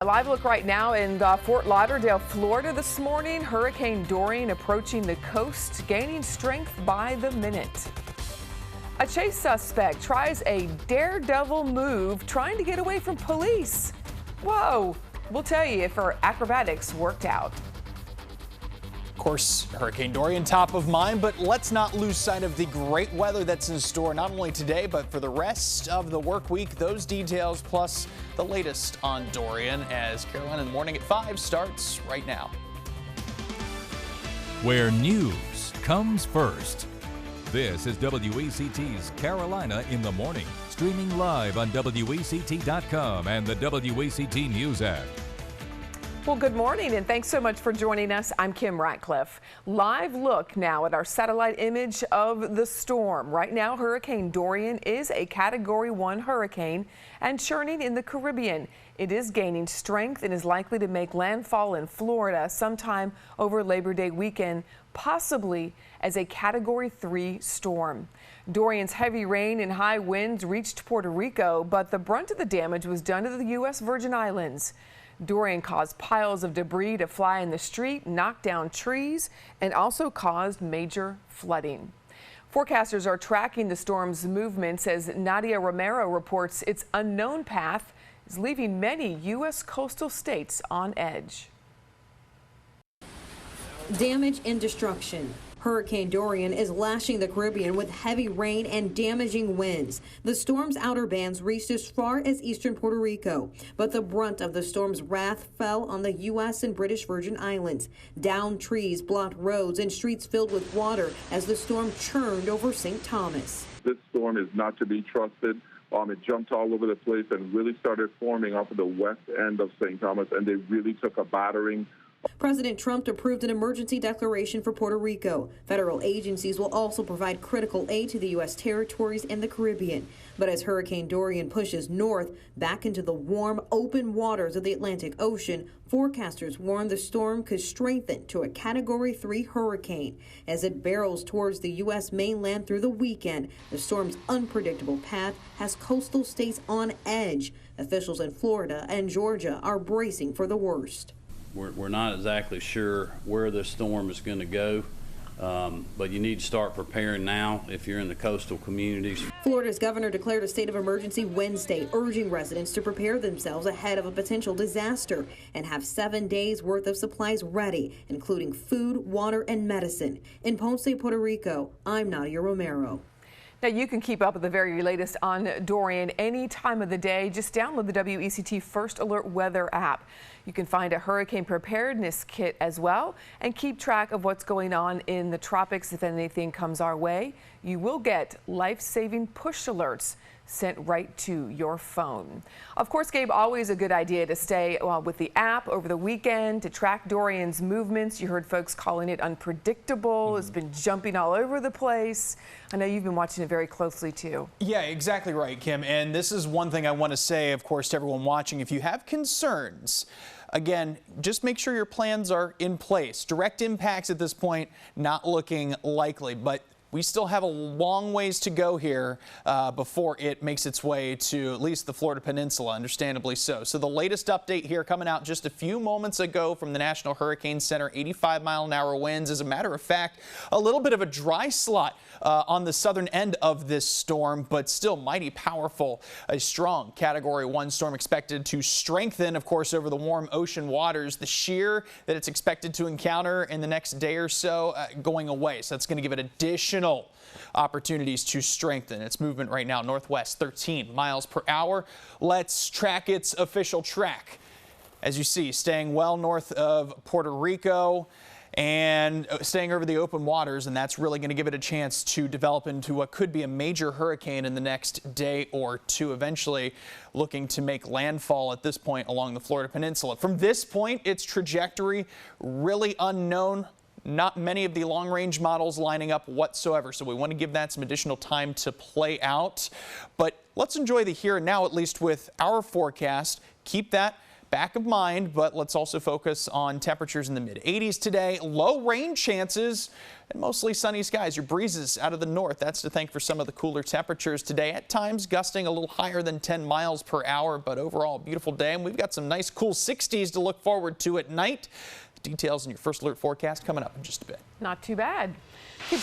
live look right now in Fort Lauderdale, Florida this morning. Hurricane Dorian approaching the coast, gaining strength by the minute. A chase suspect tries a daredevil move trying to get away from police. Whoa, we'll tell you if her acrobatics worked out. Of course, Hurricane Dorian top of mind, but let's not lose sight of the great weather that's in store not only today, but for the rest of the work week. Those details plus the latest on Dorian as Carolina in the Morning at 5 starts right now. Where news comes first. This is WECT's Carolina in the Morning, streaming live on WECT.com and the WECT News app. Well, good morning, and thanks so much for joining us. I'm Kim Ratcliffe. Live look now at our satellite image of the storm. Right now, Hurricane Dorian is a Category 1 hurricane and churning in the Caribbean. It is gaining strength and is likely to make landfall in Florida sometime over Labor Day weekend, possibly as a Category 3 storm. Dorian's heavy rain and high winds reached Puerto Rico, but the brunt of the damage was done to the U.S. Virgin Islands. Dorian caused piles of debris to fly in the street, knocked down trees, and also caused major flooding. Forecasters are tracking the storm's movements as Nadia Romero reports its unknown path is leaving many U.S. coastal states on edge. Damage and destruction. Hurricane Dorian is lashing the Caribbean with heavy rain and damaging winds. The storm's outer bands reached as far as eastern Puerto Rico, but the brunt of the storm's wrath fell on the U.S. and British Virgin Islands. Downed trees blocked roads and streets filled with water as the storm churned over St. Thomas. This storm is not to be trusted. It jumped all over the place and really started forming off of the west end of St. Thomas, and they really took a battering. President Trump approved an emergency declaration for Puerto Rico. Federal agencies will also provide critical aid to the U.S. territories and the Caribbean. But as Hurricane Dorian pushes north back into the warm, open waters of the Atlantic Ocean, forecasters warn the storm could strengthen to a Category 3 hurricane. As it barrels towards the U.S. mainland through the weekend, the storm's unpredictable path has coastal states on edge. Officials in Florida and Georgia are bracing for the worst. We're not exactly sure where this storm is going to go, but you need to start preparing now if you're in the coastal communities. Florida's governor declared a state of emergency Wednesday, urging residents to prepare themselves ahead of a potential disaster and have 7 days worth of supplies ready, including food, water, and medicine. In Ponce, Puerto Rico, I'm Nadia Romero. Now, you can keep up with the very latest on Dorian any time of the day. Just download the WECT First Alert Weather app. You can find a hurricane preparedness kit as well and keep track of what's going on in the tropics if anything comes our way. You will get life-saving push alerts sent right to your phone. Of course, Gabe, always a good idea to stay with the app over the weekend to track Dorian's movements. You heard folks calling it unpredictable. It's been jumping all over the place. I know you've been watching it very closely too. Yeah, exactly right, Kim. And this is one thing I want to say, of course, to everyone watching. If you have concerns, again, just make sure your plans are in place. Direct impacts at this point, not looking likely, but we still have a long ways to go here before it makes its way to at least the Florida Peninsula, understandably so. So the latest update here coming out just a few moments ago from the National Hurricane Center, 85-mile-an-hour winds. As a matter of fact, a little bit of a dry slot on the southern end of this storm, but still mighty powerful. A strong Category 1 storm expected to strengthen, of course, over the warm ocean waters. The shear that it's expected to encounter in the next day or so going away. So that's going to give it additional opportunities to strengthen. Its movement right now northwest 13 miles per hour. Let's track its official track. As you see, staying well north of Puerto Rico and staying over the open waters, and that's really going to give it a chance to develop into what could be a major hurricane in the next day or two, eventually looking to make landfall at this point along the Florida Peninsula. From this point, its trajectory really unknown. Not many of the long-range models lining up whatsoever, so we want to give that some additional time to play out. But let's enjoy the here and now, at least with our forecast. Keep that back of mind, but let's also focus on temperatures in the mid-80s today. Low rain chances and mostly sunny skies. Your breezes out of the north. That's to thank for some of the cooler temperatures today. At times gusting a little higher than 10 miles per hour, but overall a beautiful day. And we've got some nice cool 60s to look forward to at night. Details in your first alert forecast coming up in just a bit. Not too bad. Continue